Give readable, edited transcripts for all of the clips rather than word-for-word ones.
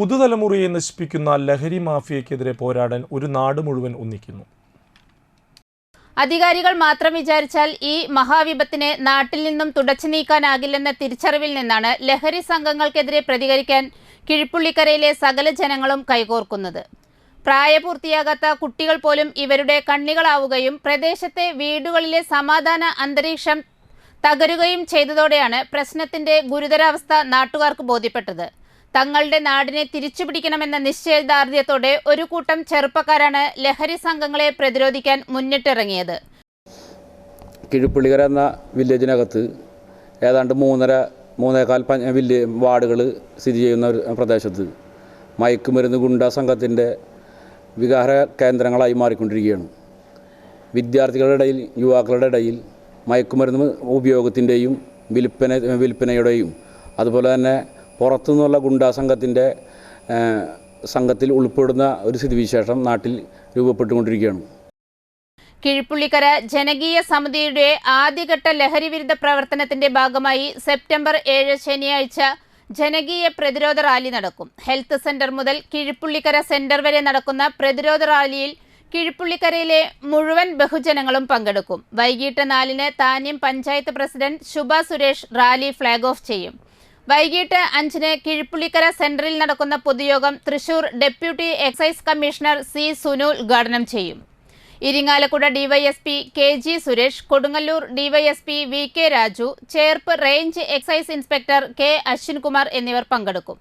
പുതുതലമുറയെ നശിപ്പിക്കുന്ന ലഹരി മാഫിയയ്ക്കെതിരെ പോരാടാൻ ഒരു നാട് മുഴുവൻ ഒന്നിക്കുന്നു. അധികാരികൾ മാത്രം വിചാരിച്ചാൽ ഈ മഹാവിപത്തിനെ നാട്ടിൽ നിന്നും തുടച്ചു നീക്കാനാകില്ലെന്ന തിരിച്ചറിവിൽ നിന്നാണ് ലഹരി സംഘങ്ങൾക്കെതിരെ പ്രതികരിക്കാൻ കിഴിപ്പുള്ളിക്കരയിലെ സകല ജനങ്ങളും കൈകോർക്കുന്നത്. പ്രായപൂർത്തിയാകാത്ത കുട്ടികൾ പോലും ഇവരുടെ കണ്ണികളാവുകയും പ്രദേശത്തെ വീടുകളിലെ സമാധാന അന്തരീക്ഷം തകരുകയും ചെയ്തതോടെയാണ് പ്രശ്നത്തിന്റെ ഗുരുതരാവസ്ഥ നാട്ടുകാർക്ക് ബോധ്യപ്പെട്ടത്. തങ്ങളുടെ നാടിനെ തിരിച്ചുപിടിക്കണമെന്ന നിശ്ചയദാർഢ്യത്തോടെ ഒരു കൂട്ടം ചെറുപ്പക്കാരാണ് ലഹരി സംഘങ്ങളെ പ്രതിരോധിക്കാൻ മുന്നിട്ടിറങ്ങിയത്. കിഴിപ്പുള്ളിക്കര എന്ന വില്ലേജിനകത്ത് ഏതാണ്ട് 3.25 വാർഡുകൾ സ്ഥിതി ചെയ്യുന്ന ഒരു പ്രദേശത്ത് മയക്കുമരുന്ന് ഗുണ്ടാ സംഘത്തിൻ്റെ വികാര കേന്ദ്രങ്ങളായി മാറിക്കൊണ്ടിരിക്കുകയാണ്. വിദ്യാർത്ഥികളുടെ ഇടയിൽ, യുവാക്കളുടെ ഇടയിൽ മയക്കുമരുന്ന് ഉപയോഗത്തിൻ്റെയും വിൽപ്പനയുടെയും അതുപോലെ തന്നെ പുറത്തുനിന്നുള്ള ഗുണ്ടാ സംഘത്തിൽ ഉൾപ്പെടുന്ന ഒരു സ്ഥിതിവിശേഷം നാട്ടിൽ രൂപപ്പെട്ടുകൊണ്ടിരിക്കുകയാണ്. കിഴിപ്പുള്ളിക്കര ജനകീയ സമിതിയുടെ ആദ്യഘട്ട ലഹരി വിരുദ്ധ പ്രവർത്തനത്തിന്റെ ഭാഗമായി സെപ്റ്റംബർ 7 ശനിയാഴ്ച ജനകീയ പ്രതിരോധ റാലി നടക്കും. ഹെൽത്ത് സെന്റർ മുതൽ കിഴിപ്പുള്ളിക്കര സെന്റർ വരെ നടക്കുന്ന പ്രതിരോധ റാലിയിൽ കിഴിപ്പുള്ളിക്കരയിലെ മുഴുവൻ ബഹുജനങ്ങളും പങ്കെടുക്കും. വൈകിട്ട് 4-ന് Thanyam panchayat president Shubha Suresh rally flag off ചെയ്യും. വൈകിട്ട് 5-ന് കിഴിപ്പുള്ളിക്കര സെന്ററിൽ നടക്കുന്ന പൊതുയോഗം Thrissur deputy excise commissioner C Sunu ഉദ്ഘാടനം ചെയ്യും. Irinjalakuda DYSP KG Suresh, Kodungallur DYSP VK Raju, Cherpu range excise inspector K Ashwinkumar എന്നിവർ പങ്കെടുക്കും.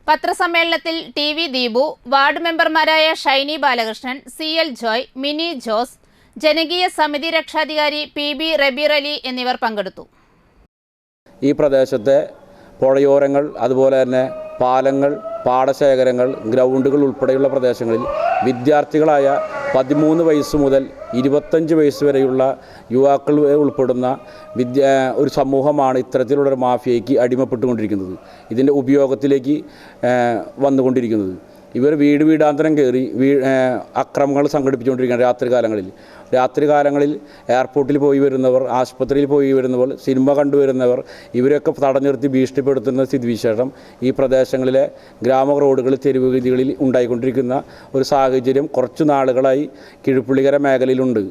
പത്രസമ്മേളനത്തിൽ TV ദീപു, വാർഡ് മെമ്പർമാരായ ഷൈനി ബാലകൃഷ്ണൻ, CL ജോയ്, മിനി ജോസ്, ജനകീയ സമിതി രക്ഷാധികാരി PB റബീർ അലി എന്നിവർ പങ്കെടുത്തു. ഈ പ്രദേശത്തെ പുഴയോരങ്ങൾ, അതുപോലെ തന്നെ പാലങ്ങൾ, പാടശേഖരങ്ങൾ, ഗ്രൗണ്ടുകൾ ഉൾപ്പെടെയുള്ള പ്രദേശങ്ങളിൽ വിദ്യാർത്ഥികളായ 13 വയസ്സ് മുതൽ 25 വയസ്സ് വരെയുള്ള യുവാക്കൾ ഉൾപ്പെടുന്ന ഒരു സമൂഹമാണ് ഇത്തരത്തിലുള്ളൊരു മാഫിയയ്ക്ക് അടിമപ്പെട്ടുകൊണ്ടിരിക്കുന്നത്, ഇതിൻ്റെ ഉപയോഗത്തിലേക്ക് വന്നുകൊണ്ടിരിക്കുന്നത്. ഇവർ വീടാന്തരം കയറി അക്രമങ്ങൾ സംഘടിപ്പിച്ചുകൊണ്ടിരിക്കുകയാണ്. രാത്രികാലങ്ങളിൽ എയർപോർട്ടിൽ പോയി വരുന്നവർ, ആശുപത്രിയിൽ പോയി വരുന്നവർ, സിനിമ കണ്ടുവരുന്നവർ, ഇവരൊക്കെ തടഞ്ഞിർത്തി ഭീഷണിപ്പെടുത്തുന്ന സ്ഥിതിവിശേഷം ഈ പ്രദേശങ്ങളിലെ റോഡുകളിൽ, തെരുവ് വീതികളിൽ ഉണ്ടായിക്കൊണ്ടിരിക്കുന്ന ഒരു സാഹചര്യം കുറച്ചു നാളുകളായി കിഴിപ്പുള്ളിക്കര മേഖലയിലുണ്ട്.